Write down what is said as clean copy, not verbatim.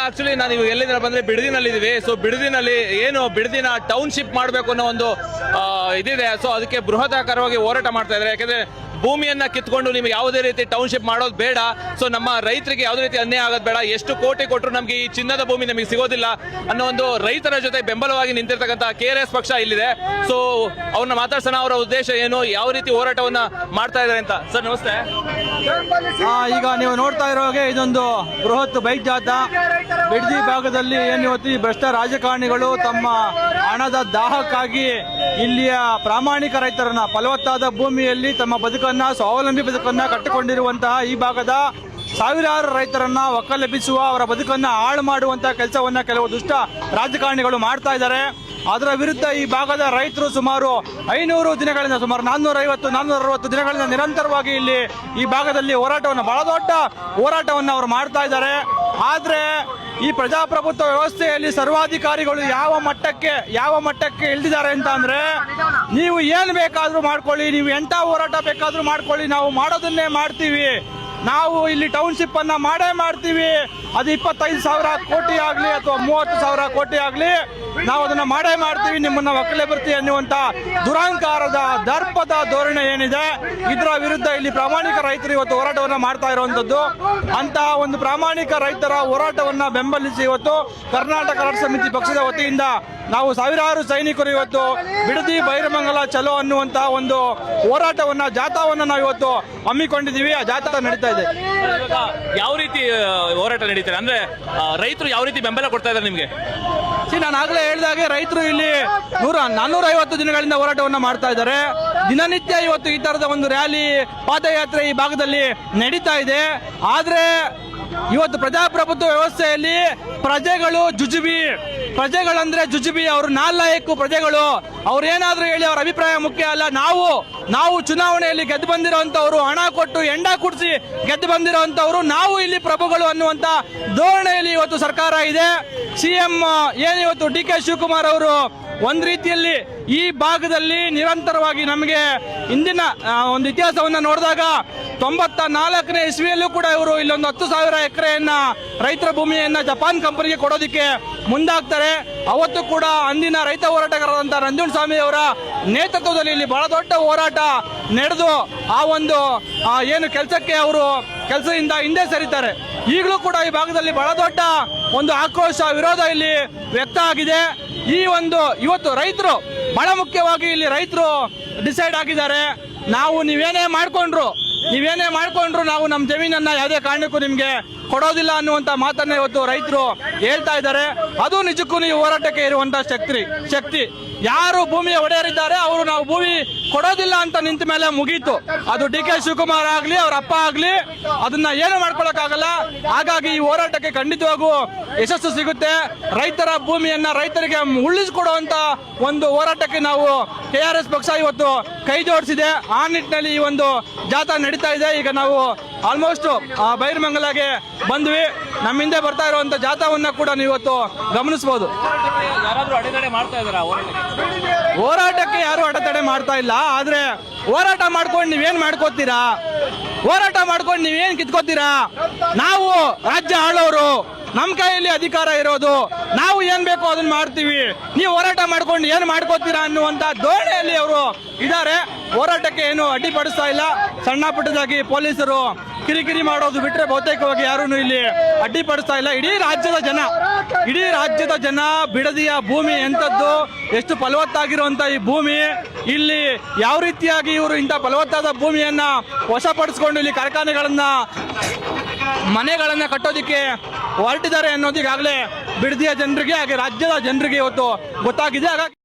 Actually ನಾನು ಇವಾಗ ಎಲ್ಲಿಂದ ಬಂದ್ರೆ ಬಿಡದಿನಲ್ಲಿದ್ದೀವಿ. ಸೊ ಬಿಡದಿನಲ್ಲಿ ಏನು ಬಿಡದಿನ ಟೌನ್ಶಿಪ್ ಮಾಡಬೇಕು ಅನ್ನೋ ಒಂದು ಇದಿದೆ. ಸೊ ಅದಕ್ಕೆ ಬೃಹದಾಕಾರವಾಗಿ ಹೋರಾಟ ಮಾಡ್ತಾ ಇದ್ದಾರೆ. ಯಾಕಂದ್ರೆ ಭೂಮಿಯನ್ನ ಕಿತ್ಕೊಂಡು ನಿಮ್ಗೆ ಯಾವುದೇ ರೀತಿ ಟೌನ್ಶಿಪ್ ಮಾಡೋದು ಬೇಡ. ಸೊ ನಮ್ಮ ರೈತರಿಗೆ ಯಾವುದೇ ರೀತಿ ಅನ್ಯಾಯ ಆಗೋದು ಬೇಡ. ಎಷ್ಟು ಕೋಟಿ ಕೊಟ್ಟರು ನಮ್ಗೆ ಈ ಚಿನ್ನದ ಭೂಮಿ ನಮಗೆ ಸಿಗೋದಿಲ್ಲ ಅನ್ನೋ ಒಂದು ರೈತರ ಜೊತೆ ಬೆಂಬಲವಾಗಿ ನಿಂತಿರ್ತಕ್ಕಂಥ KRS ಪಕ್ಷ ಇಲ್ಲಿದೆ. ಸೊ ಅವ್ರನ್ನ ಮಾತಾಡ್ಸೋಣ. ಅವರ ಉದ್ದೇಶ ಏನು, ಯಾವ ರೀತಿ ಹೋರಾಟವನ್ನ ಮಾಡ್ತಾ ಇದ್ದಾರೆ ಅಂತ. ಸರ್ ನಮಸ್ತೆ. ಈಗ ನೀವು ನೋಡ್ತಾ ಇರೋ ಹಾಗೆ ಇದೊಂದು ಬೃಹತ್ ಬೈಕ್ ಜಾಥಾ ಬಿಡದಿ ಭಾಗದಲ್ಲಿ ಏನು ಇವತ್ತು ಈ ಭ್ರಷ್ಟ ರಾಜಕಾರಣಿಗಳು ತಮ್ಮ ಹಣದ ದಾಹಕ್ಕಾಗಿ ಇಲ್ಲಿಯ ಪ್ರಾಮಾಣಿಕ ರೈತರನ್ನ ಫಲವತ್ತಾದ ಭೂಮಿಯಲ್ಲಿ ತಮ್ಮ ಬದುಕನ್ನ ಸ್ವಾವಲಂಬಿ ಬದುಕನ್ನ ಕಟ್ಟಿಕೊಂಡಿರುವಂತಹ ಈ ಭಾಗದ ಸಾವಿರಾರು ರೈತರನ್ನ ಒಕ್ಕಲೆಬ್ಬಿಸುವ ಅವರ ಬದುಕನ್ನ ಹಾಳು ಮಾಡುವಂತಹ ಕೆಲಸವನ್ನ ಕೆಲವು ದುಷ್ಟ ರಾಜಕಾರಣಿಗಳು ಮಾಡ್ತಾ ಇದ್ದಾರೆ. ಅದರ ವಿರುದ್ಧ ಈ ಭಾಗದ ರೈತರು ಸುಮಾರು 500 ದಿನಗಳಿಂದ ಸುಮಾರು 450-460 ದಿನಗಳಿಂದ ನಿರಂತರವಾಗಿ ಇಲ್ಲಿ ಈ ಭಾಗದಲ್ಲಿ ಹೋರಾಟವನ್ನು ಬಹಳ ದೊಡ್ಡ ಹೋರಾಟವನ್ನು ಅವರು ಮಾಡ್ತಾ ಇದ್ದಾರೆ. ಆದ್ರೆ ಈ ಪ್ರಜಾಪ್ರಭುತ್ವ ವ್ಯವಸ್ಥೆಯಲ್ಲಿ ಸರ್ವಾಧಿಕಾರಿಗಳು ಯಾವ ಮಟ್ಟಕ್ಕೆ ಇಳಿದಿದ್ದಾರೆ ಅಂತ ಅಂದ್ರೆ, ನೀವು ಏನ್ ಬೇಕಾದ್ರೂ ಮಾಡ್ಕೊಳ್ಳಿ, ನೀವು ಎಂತ ಹೋರಾಟ ಬೇಕಾದ್ರೂ ಮಾಡ್ಕೊಳ್ಳಿ, ನಾವು ಮಾಡೋದನ್ನೇ ಮಾಡ್ತೀವಿ, ನಾವು ಇಲ್ಲಿ ಟೌನ್ಶಿಪ್ ಅನ್ನ ಮಾಡ್ತೀವಿ, ಅದು 25,000 ಕೋಟಿ ಆಗ್ಲಿ ಅಥವಾ 30,000 ಕೋಟಿ ಆಗ್ಲಿ, ನಾವು ಅದನ್ನ ಮಾಡ್ತೀವಿ, ನಿಮ್ಮನ್ನ ಒಕ್ಕಲೆ ಬರ್ತೀವಿ ಅನ್ನುವಂತ ದುರಹಂಕಾರದ ದರ್ಪದ ಧೋರಣೆ ಏನಿದೆ, ಇದರ ವಿರುದ್ಧ ಇಲ್ಲಿ ಪ್ರಾಮಾಣಿಕ ರೈತರು ಇವತ್ತು ಹೋರಾಟವನ್ನ ಮಾಡ್ತಾ ಇರುವಂತದ್ದು. ಅಂತಹ ಒಂದು ಪ್ರಾಮಾಣಿಕ ರೈತರ ಹೋರಾಟವನ್ನ ಬೆಂಬಲಿಸಿ ಇವತ್ತು ಕರ್ನಾಟಕ ರಾಷ್ಟ್ರ ಸಮಿತಿ ಪಕ್ಷದ ವತಿಯಿಂದ ನಾವು ಸಾವಿರಾರು ಸೈನಿಕರು ಇವತ್ತು ಬಿಡದಿ ಬೈರಮಂಗಲ ಚಲೋ ಅನ್ನುವಂತಹ ಒಂದು ಹೋರಾಟವನ್ನ ಜಾಥಾವನ್ನ ನಾವು ಇವತ್ತು ಹಮ್ಮಿಕೊಂಡಿದ್ದೀವಿ. ಆ ಜಾಥಾ ನಡೀತಾ ಇದೆ. ಯಾವ ರೀತಿ ಹೋರಾಟ ನಡೀತಾರೆ ಅಂದ್ರೆ ರೈತರು ಯಾವ ರೀತಿ ಬೆಂಬಲ ಕೊಡ್ತಾ ಇದ್ದಾರೆ ನಿಮ್ಗೆ? ನಾನು ಆಗ್ಲೇ ಹೇಳಿದಾಗೆ ರೈತರು ಇಲ್ಲಿ 450 ದಿನಗಳಿಂದ ಹೋರಾಟವನ್ನ ಮಾಡ್ತಾ ಇದ್ದಾರೆ. ದಿನನಿತ್ಯ ಇವತ್ತು ಈ ತರದ ಒಂದು ರ್ಯಾಲಿ ಪಾದಯಾತ್ರೆ ಈ ಭಾಗದಲ್ಲಿ ನಡೀತಾ ಇದೆ. ಆದ್ರೆ ಇವತ್ತು ಪ್ರಜಾಪ್ರಭುತ್ವ ವ್ಯವಸ್ಥೆಯಲ್ಲಿ ಪ್ರಜೆಗಳಂದ್ರೆ ಜುಜುಬಿ, ಅವರು ನಾಲಾಯಕು ಪ್ರಜೆಗಳು. ಅವ್ರು ಏನಾದ್ರೂ ಹೇಳಿ ಅವರ ಅಭಿಪ್ರಾಯ ಮುಖ್ಯ ಅಲ್ಲ. ನಾವು ಚುನಾವಣೆಯಲ್ಲಿ ಗೆದ್ದು ಬಂದಿರುವಂತವ್ರು, ಹಣ ಕೊಟ್ಟು ಎಂಡ ಕುಡಿಸಿ ಗೆದ್ದು ಬಂದಿರುವಂತವ್ರು, ನಾವು ಇಲ್ಲಿ ಪ್ರಭುಗಳು ಅನ್ನುವಂತ ಧೋರಣೆಯಲ್ಲಿ ಇವತ್ತು ಸರ್ಕಾರ ಇದೆ. CM ಏನಿವತ್ತು DK ಶಿವಕುಮಾರ್ ಅವರು ಒಂದ್ ರೀತಿಯಲ್ಲಿ ಈ ಭಾಗದಲ್ಲಿ ನಿರಂತರವಾಗಿ ನಮಗೆ ಇಂದಿನ ಒಂದು ಇತಿಹಾಸವನ್ನ ನೋಡಿದಾಗ 94ನೇ ಇಸ್ವಿಯಲ್ಲೂ ಕೂಡ ಇವರು ಇಲ್ಲೊಂದು 10,000 ಎಕರೆಯನ್ನ ರೈತರ ಭೂಮಿಯನ್ನ ಜಪಾನ್ ಕಂಪನಿಗೆ ಕೊಡೋದಿಕ್ಕೆ ಮುಂದಾಗ್ತಾರೆ. ಅವತ್ತು ಕೂಡ ಅಂದಿನ ರೈತ ಹೋರಾಟಗಾರರಾದಂತಹ ನಂಜುಂಡಸ್ವಾಮಿ ಅವರ ನೇತೃತ್ವದಲ್ಲಿ ಇಲ್ಲಿ ಬಹಳ ದೊಡ್ಡ ಹೋರಾಟ ನಡೆದು ಆ ಒಂದು ಏನು ಕೆಲಸಕ್ಕೆ ಅವರು ಕೆಲಸದಿಂದ ಹಿಂದೆ ಸರಿತಾರೆ. ಈಗಲೂ ಕೂಡ ಈ ಭಾಗದಲ್ಲಿ ಬಹಳ ದೊಡ್ಡ ಒಂದು ಆಕ್ರೋಶ ವಿರೋಧ ಇಲ್ಲಿ ವ್ಯಕ್ತ ಆಗಿದೆ. ಈ ಒಂದು ಇವತ್ತು ರೈತರು ಬಹಳ ಮುಖ್ಯವಾಗಿ ಇಲ್ಲಿ ರೈತರು ಡಿಸೈಡ್ ಆಗಿದ್ದಾರೆ, ನಾವು ನೀವೇನೇ ಮಾಡ್ಕೊಂಡ್ರು ನಾವು ನಮ್ಮ ಜಮೀನನ್ನ ಯಾವುದೇ ಕಾರಣಕ್ಕೂ ನಿಮ್ಗೆ ಕೊಡೋದಿಲ್ಲ ಅನ್ನುವಂತ ಮಾತನ್ನ ಇವತ್ತು ರೈತರು ಹೇಳ್ತಾ ಇದ್ದಾರೆ. ಅದು ನಿಜಕ್ಕೂ ಈ ಹೋರಾಟಕ್ಕೆ ಇರುವಂತ ಶಕ್ತಿ. ಯಾರು ಭೂಮಿಯ ಒಡೆಯರಿದ್ದಾರೆ ಅವರು ನಾವು ಭೂಮಿ ಕೊಡೋದಿಲ್ಲ ಅಂತ ನಿಂತ ಮೇಲೆ ಮುಗೀತು. ಅದು DK ಶಿವಕುಮಾರ್ ಆಗ್ಲಿ ಅವ್ರ ಅಪ್ಪ ಆಗ್ಲಿ ಅದನ್ನ ಏನು ಮಾಡ್ಕೊಳಕ್ಕಾಗಲ್ಲ. ಹಾಗಾಗಿ ಈ ಹೋರಾಟಕ್ಕೆ ಖಂಡಿತವಾಗೂ ಯಶಸ್ಸು ಸಿಗುತ್ತೆ. ರೈತರ ಭೂಮಿಯನ್ನ ರೈತರಿಗೆ ಉಳಿಸಿಕೊಡುವಂತ ಒಂದು ಹೋರಾಟಕ್ಕೆ ನಾವು KRS ಪಕ್ಷ ಇವತ್ತು ಕೈ ಜೋಡಿಸಿದೆ. ಆ ನಿಟ್ಟಿನಲ್ಲಿ ಈ ಒಂದು ಜಾಥಾ ನಡೀತಾ ಇದೆ. ಈಗ ನಾವು ಆಲ್ಮೋಸ್ಟ್ ಬೈರಮಂಗಲಗೆ ಬಂದ್ವಿ. ನಮ್ಮ ಹಿಂದೆ ಬರ್ತಾ ಇರುವಂತ ಜಾಥಾವನ್ನ ಕೂಡ ನೀವು ಇವತ್ತು ಗಮನಿಸಬಹುದು. ಯಾರಾದ್ರೂ ಅಡೆತಡೆ ಮಾಡ್ತಾ ಇದ್ದಾರಾ ಹೋರಾಟಕ್ಕೆ? ಯಾರು ಅಡೆತಡೆ ಮಾಡ್ತಾ ಇಲ್ಲ. ಆದ್ರೆ ಹೋರಾಟ ಮಾಡ್ಕೊಂಡು ನೀವೇನ್ ಮಾಡ್ಕೋತೀರಾ? ಹೋರಾಟ ಮಾಡ್ಕೊಂಡು ನೀವೇನ್ ಕಿತ್ಕೋತೀರಾ? ನಾವು ರಾಜ್ಯ ಆಳೋರು, ನಮ್ ಕೈಯಲ್ಲಿ ಅಧಿಕಾರ ಇರೋದು, ನಾವು ಏನ್ ಬೇಕೋ ಅದನ್ನ ಮಾಡ್ತೀವಿ, ನೀವು ಹೋರಾಟ ಮಾಡ್ಕೊಂಡು ಏನ್ ಮಾಡ್ಕೋತೀರಾ ಅನ್ನುವಂತ ಧೋರಣೆಯಲ್ಲಿ ಅವರು ಇದ್ದಾರೆ. ಹೋರಾಟಕ್ಕೆ ಏನು ಅಡ್ಡಿಪಡಿಸ್ತಾ ಇಲ್ಲ. ಸಣ್ಣ ಪುಟ್ಟದಾಗಿ ಪೊಲೀಸರು ಕಿರಿಕಿರಿ ಮಾಡೋದು ಬಿಟ್ರೆ ಬಹುತೇಕವಾಗಿ ಯಾರೂ ಇಲ್ಲಿ ಅಡ್ಡಿಪಡಿಸ್ತಾ ಇಲ್ಲ. ಇಡೀ ರಾಜ್ಯದ ಜನ ಬಿಡದಿಯ ಭೂಮಿ ಎಂತದ್ದು, ಎಷ್ಟು ಫಲವತ್ತಾಗಿರುವಂತ ಈ ಭೂಮಿ, ಇಲ್ಲಿ ಯಾವ ರೀತಿಯಾಗಿ ಇವರು ಇಂಥ ಫಲವತ್ತಾದ ಭೂಮಿಯನ್ನ ವಶಪಡಿಸಿಕೊಂಡು ಇಲ್ಲಿ ಮನೆಗಳನ್ನ ಕಟ್ಟೋದಿಕ್ಕೆ ಹೊರಟಿದ್ದಾರೆ ಅನ್ನೋದು ಈಗಾಗಲೇ ಬಿಡದಿಯ ಜನರಿಗೆ ಹಾಗೆ ರಾಜ್ಯದ ಜನರಿಗೆ ಇವತ್ತು ಗೊತ್ತಾಗಿದೆ. ಹಾಗಾಗಿ